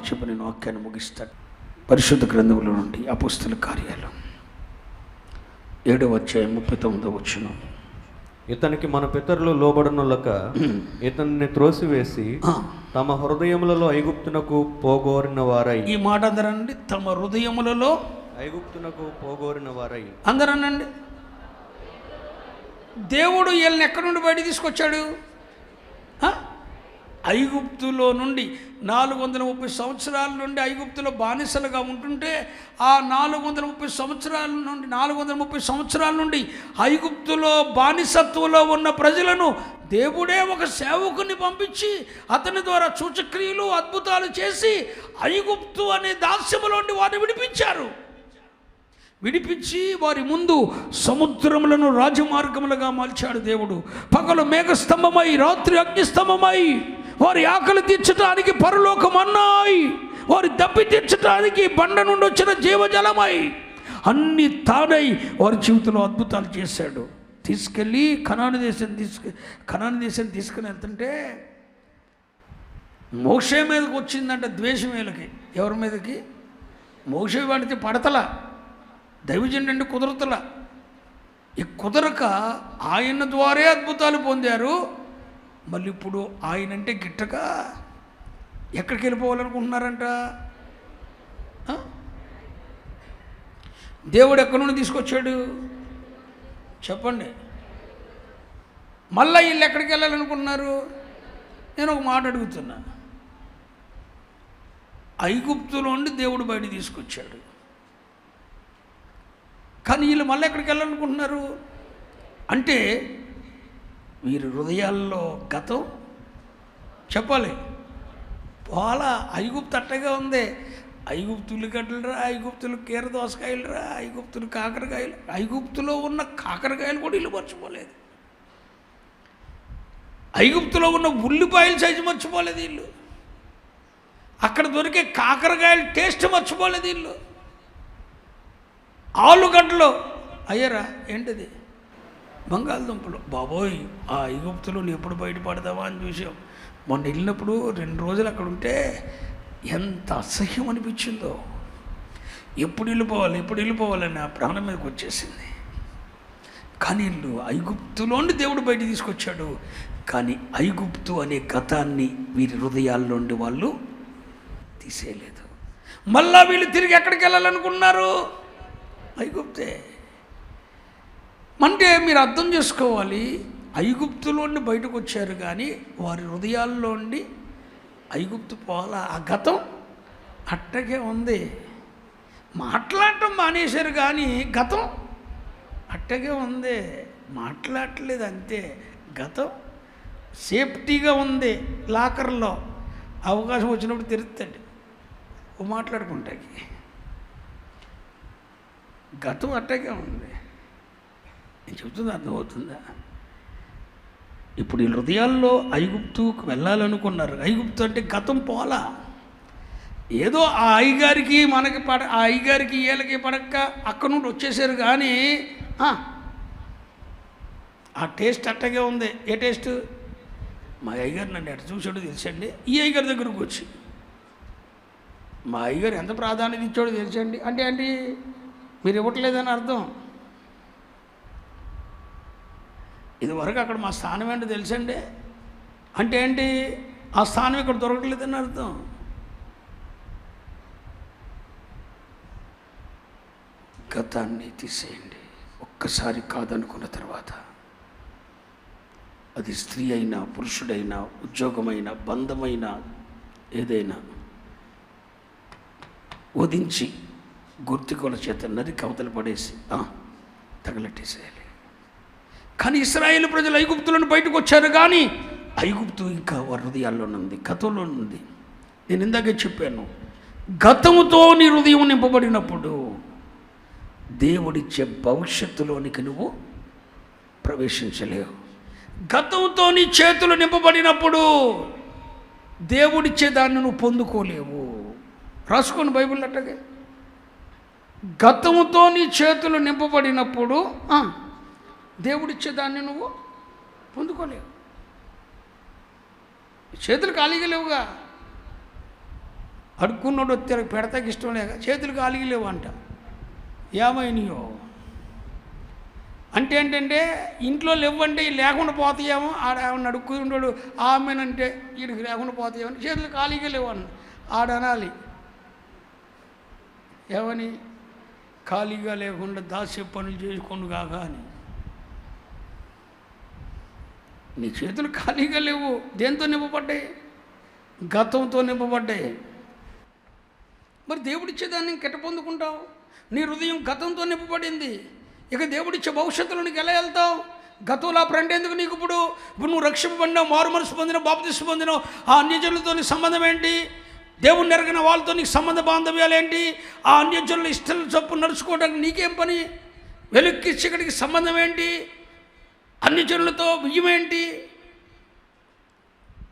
చెప్పి నేను వాక్యాన్ని ముగిస్తాను. పరిశుద్ధ గ్రంథంలో నుండి అపోస్తలుల కార్యాలు 7వ అధ్యాయం 39వ వచనం. ఇతనికి మన పితరులు లోబడనులక ఇతన్ని త్రోసివేసి తమ హృదయములలో ఐగుప్తునకు పోగోరిన వారై. ఈ మాట అందరండి, తమ హృదయములలో ఐగుప్తునకు పోగోరిన వారై. అందరనండి, దేవుడు వీళ్ళని ఎక్కడి నుండి బయట తీసుకొచ్చాడు? ఐగుప్తులో నుండి 430 సంవత్సరాల నుండి ఐగుప్తులో బానిసలుగా ఉంటుంటే, ఆ 430 సంవత్సరాల నుండి ఐగుప్తులో బానిసత్వంలో ఉన్న ప్రజలను దేవుడే ఒక సేవకుని పంపించి అతని ద్వారా సూచక్రియలు అద్భుతాలు చేసి ఐగుప్తు అనే దాస్యములోండి వారిని విడిపించి వారి ముందు సముద్రములను రాజమార్గములుగా మలిచాడు దేవుడు. పగలు మేఘస్తంభమై, రాత్రి అగ్నిస్తంభమై వారి ఆకలి తీర్చడానికి పరలోకం అన్నాయి, వారి దప్పి తీర్చడానికి బండ నుండి వచ్చిన జీవజలమై, అన్ని తానై వారి జీవితంలో అద్భుతాలు చేశాడు. తీసుకెళ్ళి కనాను దేశం తీసుకుని వెళ్తుంటే మోషే మీదకి వచ్చిందంట ద్వేషం. వీళ్ళకి ఎవరి మీదకి? మోషే వాడితే పడతల, దైవజనుడు కుదరతల. ఈ కుదరక ఆయన ద్వారే అద్భుతాలు పొందారు. మళ్ళీ ఇప్పుడు ఆయనంటే గిట్టక ఎక్కడికి వెళ్ళిపోవాలనుకుంటున్నారంట? దేవుడు ఎక్కడి నుండి తీసుకొచ్చాడు చెప్పండి? మళ్ళీ వీళ్ళు ఎక్కడికి వెళ్ళాలనుకుంటున్నారు? నేను ఒక మాట అడుగుతున్నా. ఐగుప్తులో నుండి దేవుడు బయట తీసుకొచ్చాడు, కానీ వీళ్ళు మళ్ళీ ఎక్కడికి వెళ్ళాలనుకుంటున్నారు అంటే వీరి హృదయాల్లో గతం చెప్పాలి. పోలా ఐగుప్తు అట్టగా ఉంది. ఐగుప్తులు గడ్డలురా, ఐగుప్తులు కీర దోసకాయలురా, ఐగుప్తులు కాకరకాయలు. ఐగుప్తులో ఉన్న కాకరకాయలు కూడా వీళ్ళు మర్చిపోలేదు. ఐగుప్తులో ఉన్న ఉల్లిపాయలు సైజు మర్చిపోలేదు వీళ్ళు. అక్కడ దొరికే కాకరకాయలు టేస్ట్ మర్చిపోలేదు వీళ్ళు. ఆలుగడ్డలు అయ్యారా ఏంటిది? బంగాళదుంపలు. బాబోయ్, ఆ ఐగుప్తులో ఎప్పుడు బయటపడదామా అని చూసాం. మొన్న వెళ్ళినప్పుడు 2 రోజులు అక్కడ ఉంటే ఎంత అసహ్యం అనిపించిందో. ఎప్పుడు వెళ్ళిపోవాలని ఆ ప్రాణం మీదకి వచ్చేసింది. కానీ వీళ్ళు ఐగుప్తులోండి దేవుడు బయట తీసుకొచ్చాడు, కానీ ఐగుప్తు అనే గతాన్ని వీరి హృదయాల్లోండి వాళ్ళు తీసేయలేదు. మళ్ళా వీళ్ళు తిరిగి ఎక్కడికి వెళ్ళాలనుకున్నారు? ఐగుప్తే. అంటే మీరు అర్థం చేసుకోవాలి, ఐగుప్తులోండి బయటకు వచ్చారు కానీ వారి హృదయాల్లోండి ఐగుప్తు పోలా. ఆ గతం అట్టగే ఉంది. మాట్లాడటం మానేశారు కానీ గతం అట్టగే ఉంది. మాట్లాడట్లేదు అంతే. గతం సేఫ్టీగా ఉంది లాకర్లో. అవకాశం వచ్చినప్పుడు తిరుగుతాడు మాట్లాడుకుంటాకి. గతం అట్టగే ఉంది. నేను చెబుతుంది అర్థమవుతుందా? ఇప్పుడు ఈ హృదయాల్లో ఐగుప్తుకు వెళ్ళాలనుకున్నారు. ఐగుప్తు అంటే గతం పోలా. ఏదో ఆ అయ్యగారికి మనకి ఆ అయ్యగారికి వీళ్ళకి పడక అక్కడ నుండి వచ్చేసారు కానీ ఆ టేస్ట్ అట్టగే ఉంది. ఏ టేస్ట్? మా అయ్యగారు నన్ను ఎట్ట చూసాడో తెలుసండి. ఈ అయ్యగారి దగ్గరకు వచ్చి మా అయ్యగారు ఎంత ప్రాధాన్యత ఇచ్చాడో తెలుసండి అంటే ఏంటి? మీరు ఇవ్వట్లేదని అర్థం. ఇదివరకు అక్కడ మా స్థానం ఏంటో తెలుసండి అంటే ఏంటి? ఆ స్థానం ఇక్కడ దొరకట్లేదని అర్థం. గతాన్ని తీసేయండి. ఒక్కసారి కాదనుకున్న తర్వాత అది స్త్రీ అయినా, పురుషుడైనా, ఉద్యోగమైన, బంధమైన, ఏదైనా వధించి గుర్తికోల చేత నరికి అవతల పడేసి తగలెట్టేసేయాలి. కానీ ఇశ్రాయేలు ప్రజలు ఐగుప్తులను బయటకు వచ్చారు కానీ ఐగుప్తు ఇంకా వారి హృదయాల్లో ఉంది, గతంలో ఉంది. నేను ఇందాకే చెప్పాను, గతముతో నీ హృదయం నింపబడినప్పుడు దేవుడిచ్చే భవిష్యత్తులోనికి నువ్వు ప్రవేశించలేవు. గతంతో నీ చేతులు నింపబడినప్పుడు దేవుడిచ్చే దాన్ని నువ్వు పొందుకోలేవు. రాసుకోండి బైబిల్ అట్టగే. గతముతో నీ చేతులు నింపబడినప్పుడు దేవుడిచ్చే దాన్ని నువ్వు పొందుకోలేవు. చేతులు ఖాళీగా లేవుగా. అడుక్కున్నాడు వచ్చారు, పెడతాకి ఇష్టం లేక చేతులు ఖాళీగా లేవు అంట. ఏమైనాయో అంటే ఏంటంటే ఇంట్లో లేవంటే లేకుండా పోతాయేమో, ఆడేమన్నా అడుక్కున్నాడు ఆమెనంటే వీడికి లేకుండా పోతాయేమో, చేతులు ఖాళీగా లేవు అన్న ఆడనాలి. ఏమని? ఖాళీగా లేకుండా దాస్య పనులు చేసుకోండు కాక అని. నీ చేతులు ఖాళీగా లేవు. దేంతో నింపబడ్డాయి? గతంతో నింపబడ్డాయి. మరి దేవుడిచ్చేదాన్ని ఇంకెట్ట పొందుకుంటావు? నీ హృదయం గతంతో నింపబడింది. ఇక దేవుడిచ్చే భవిష్యత్తులో నీకు ఎలా వెళ్తావు? గతంలో ఆ ఫ్రెండ్ ఎందుకు నీకు? ఇప్పుడు నువ్వు రక్షింపబడినావు, మారు మనసు పొందినావు, బాప్తిస్మం పొందినావు. ఆ అన్యజనులతో నీ సంబంధం ఏంటి? దేవుణ్ణి ఎరగిన వాళ్ళతో నీకు సంబంధ బాంధవ్యాలు ఏంటి? ఆ అన్యజనుల ఇష్టం చొప్పున నడుచుకోవడానికి నీకేం పని? వెలుక్కి చీకటికి సంబంధం ఏంటి? అన్యజనులతో బియ్యం ఏంటి?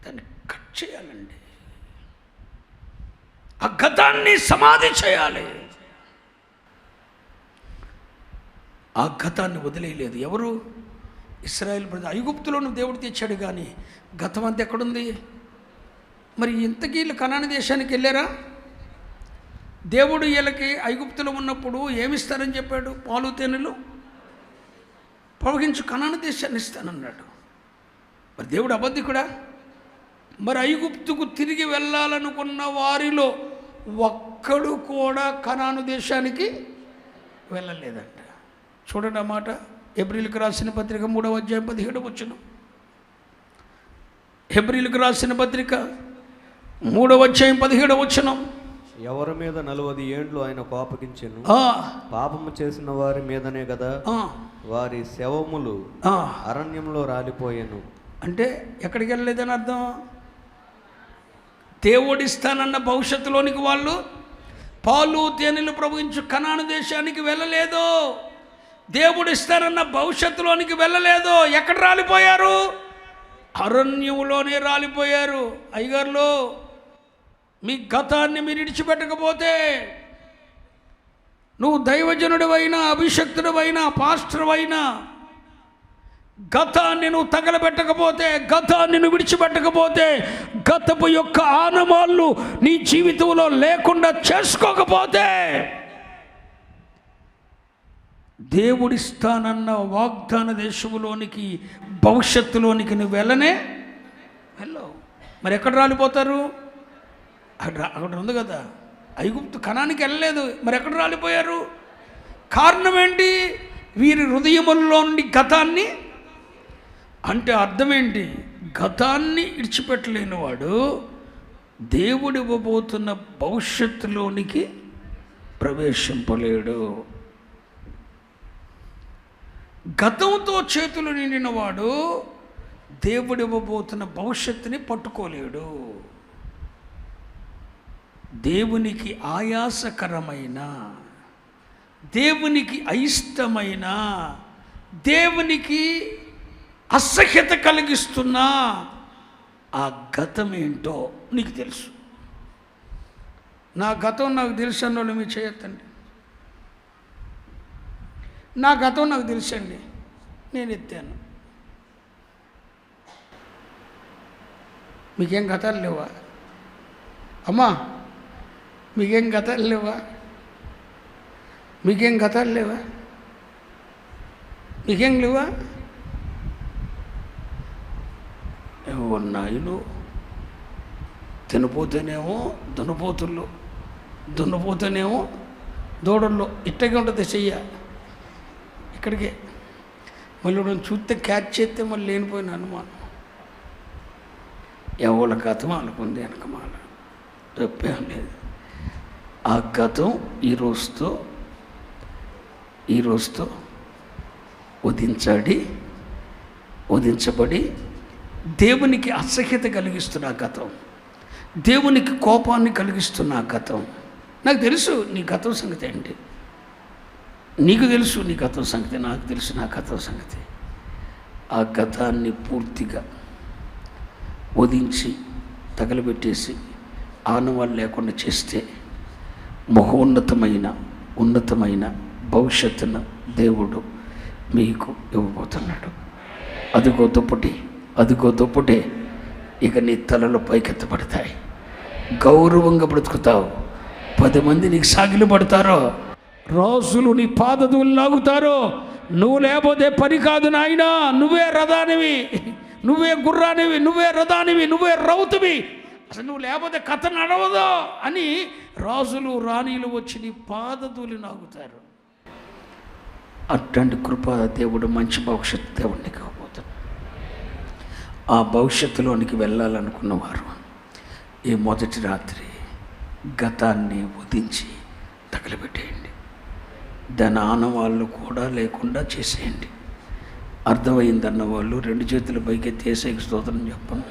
దాన్ని కట్ చేయాలండి. ఆ గతాన్ని సమాధి చేయాలి. ఆ గతాన్ని వదిలేయలేదు ఎవరు? ఇశ్రాయేలు ప్రజలు. ఐగుప్తులోను దేవుడు తెచ్చాడు, కానీ గతం అంతా ఎక్కడుంది? మరి ఇంతకీ వీళ్ళు కనాను దేశానికి వెళ్ళారా? దేవుడు వీళ్ళకి ఐగుప్తులో ఉన్నప్పుడు ఏమిస్తారని చెప్పాడు? పాలు తేనెలు ప్రవహించు కనాను దేశాన్ని ఇస్తానన్నాడు. మరి దేవుడు అబద్ధికుడా? మరి ఐగుప్తుకు తిరిగి వెళ్ళాలనుకున్న వారిలో ఒక్కడు కూడా కనాను దేశానికి వెళ్ళలేదంట. చూడండి ఆ మాట. హెబ్రీయులకు రాసిన పత్రిక 3వ అధ్యాయం 17వ వచనం. హెబ్రీయులకు రాసిన పత్రిక 3వ అధ్యాయం 17వ వచనం. ఎవరి మీద 40 ఏండ్లు ఆయన కోపగించెను, పాపము చేసిన వారి మీదనే కదా వారి శవములు అరణ్యంలో రాలిపోయాను. అంటే ఎక్కడికి వెళ్ళలేదని అర్థం? దేవుడిస్తానన్న భవిష్యత్తులోనికి వాళ్ళు పాలు తేనెలు ప్రవహించు కనాను దేశానికి వెళ్ళలేదు. దేవుడిస్తానన్న భవిష్యత్తులోనికి వెళ్ళలేదు. ఎక్కడ రాలిపోయారు? అరణ్యంలోనే రాలిపోయారు. అయ్యగారులు, మీ గతాన్ని మీరు విడిచిపెట్టకపోతే, నువ్వు దైవజనుడివైనా, అభిషక్తుడివైనా, పాస్టర్వైనా, గతాన్ని నువ్వు తగలబెట్టకపోతే, గతాన్ని నువ్వు విడిచిపెట్టకపోతే, గతపు యొక్క ఆనమాళ్ళు నీ జీవితంలో లేకుండా చేసుకోకపోతే, దేవుడిస్తానన్న వాగ్దాన దేశంలోనికి, భవిష్యత్తులోనికి నువ్వు వెళ్ళవు. మరి ఎక్కడ రాలిపోతారు? అక్కడ ఉంది కదా, ఐగుప్తు కనానికి వెళ్ళలేదు. మరి ఎక్కడ రాలిపోయారు? కారణం ఏంటి? వీరి హృదయముల్లో నుండి గతాన్ని, అంటే అర్థం ఏంటి? గతాన్ని విడిచిపెట్టలేని వాడు దేవుడు ఇవ్వబోతున్న భవిష్యత్తులోనికి ప్రవేశింపలేడు. గతంతో చేతులు నిండిన వాడు దేవుడు ఇవ్వబోతున్న భవిష్యత్తుని పట్టుకోలేడు. దేవునికి ఆయాసకరమైన, దేవునికి అయిష్టమైన, దేవునికి అసహ్యత కలిగిస్తున్న ఆ గతం ఏంటో నీకు తెలుసు. నా గతం నాకు తెలుసు అన్నోళ్ళు మీరు చేయొద్దండి. నా గతం నాకు తెలుసండి, నేను ఎత్తాను. మీకేం గతాలు లేవా? అమ్మా, మీకేం గతాలు లేవా? మీకేం గతాలు లేవా? మీకేం లేవా? నాయను, తినపోతేనేమో దున్నపోతుల్లో, దున్నపోతేనేమో దూడల్లో, ఇట్టగే ఉంటుంది చెయ్య. ఇక్కడికే మళ్ళీ చూస్తే క్యాచ్ చేస్తే మళ్ళీ లేనిపోయిన అనుమానం. ఎవరి గతం అనుకుంది వెనకమాల, తప్పేం లేదు. ఆ గతం ఈ రోజుతో వధించబడి దేవునికి అసహ్యత కలిగిస్తున్న గతం, దేవునికి కోపాన్ని కలిగిస్తున్న గతం. నాకు తెలుసు నీ గతం సంగతి ఏంటి, నీకు తెలుసు నీ గతం సంగతి, నాకు తెలుసు నా గతం సంగతి. ఆ గతాన్ని పూర్తిగా వధించి తగలబెట్టేసి ఆనవాళ్ళు లేకుండా చేస్తే ఉన్నతమైన భవిష్యత్తును దేవుడు మీకు ఇవ్వబోతున్నాడు. అదిగో దుప్పటి ఇక నీ తలలో పైకెత్తబడతాయి. గౌరవంగా బ్రతుకుతావు. 10 మంది నీకు సాగిలు పడతారో, రాజులు నీ పాదధూళి లాగుతారో. నువ్వు లేకపోతే పని కాదు నాయనా, నువ్వే రథానివి, నువ్వే గుర్రానివి, నువ్వే రథానివి, నువ్వే రౌతువి, అసలు నువ్వు లేకపోతే కథ నడవదు అని రాజులు రాణీలు వచ్చి నీ పాదధూళి నాగుతారు. అట్లాంటి కృప దేవుడు మంచి భవిష్యత్తు దేవుడిని కాబోతాడు. ఆ భవిష్యత్తులోనికి వెళ్ళాలనుకున్నవారు ఈ మొదటి రాత్రి గతాన్ని వదించి తగలబెట్టేయండి. దాని ఆనవాళ్ళు కూడా లేకుండా చేసేయండి. అర్థమైందన్న వాళ్ళు 2 చేతుల పైకి ఎత్తేసే స్తోత్రం చెప్పండి.